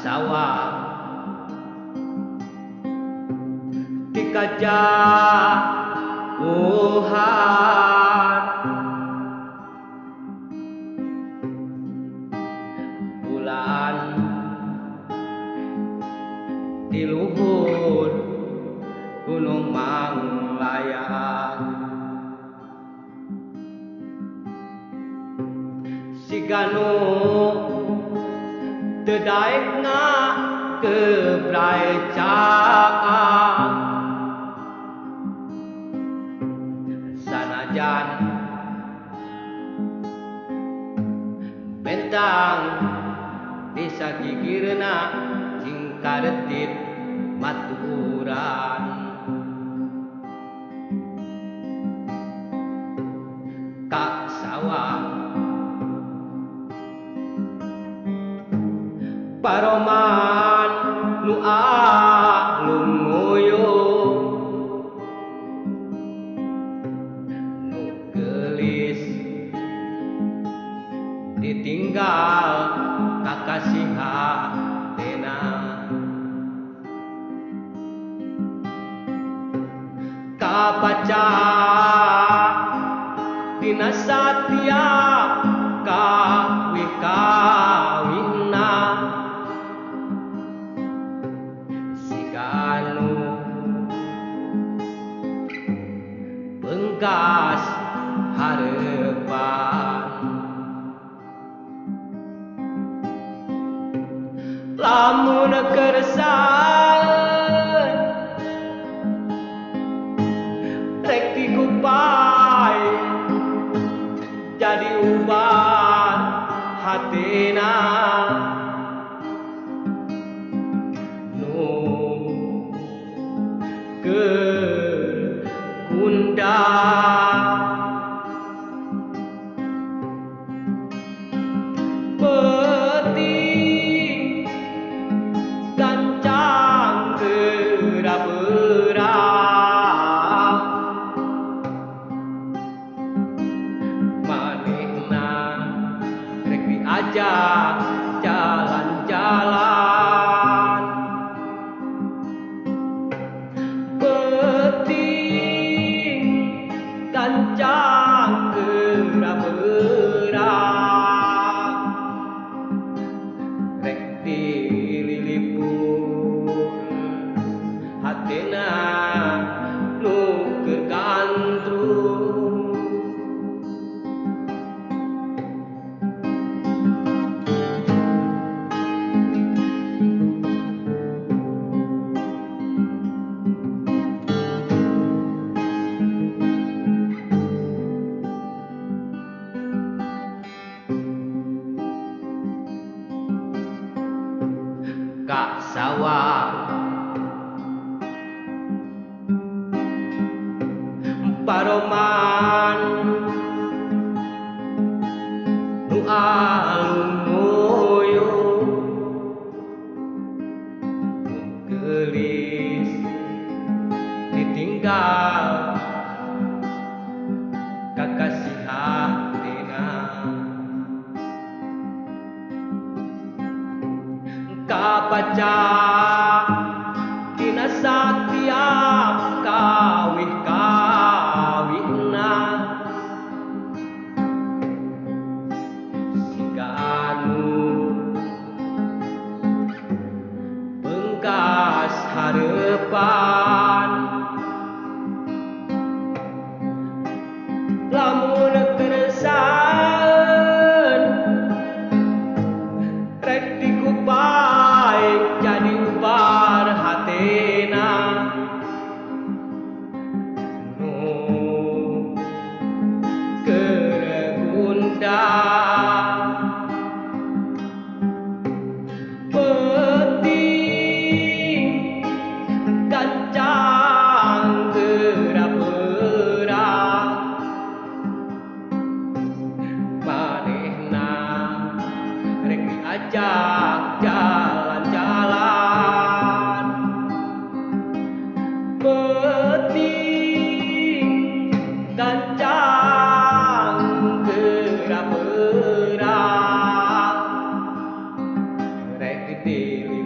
sawah dikaja Tuhan bulan di luhur gunung Manglayang si ganu tedaikna kebrai caang sanajan bentang desa gigirna cingkaretit maturan kak sawah paroman nu alung nguyuh nu gelis ditinggal kakasihatena kabaca dina satiap kawih-kawihna si ganu beungkas hareupan lamun keresahan rek dikupai jadi ubar hatina nu kundang peti gancang gerah-gerah manehna rek diajak jalan-jalan penting gancang gerah-gerah rek dililipur hatena nu kegandrung kak sawah paroman nu alung nguyuh nu gelis ditinggal kakasihatena kabaca dina satiap kawih-kawihna si ganu beungkas hareupan lamun keresahan rek dikupai jadi ubar hatena nu keregundang penting gancang gerah-gerah manehna rek diajak jalan-jalan penting gancang gerah-gerah rek dilipur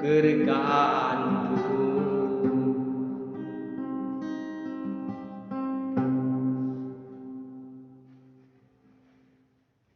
kergaan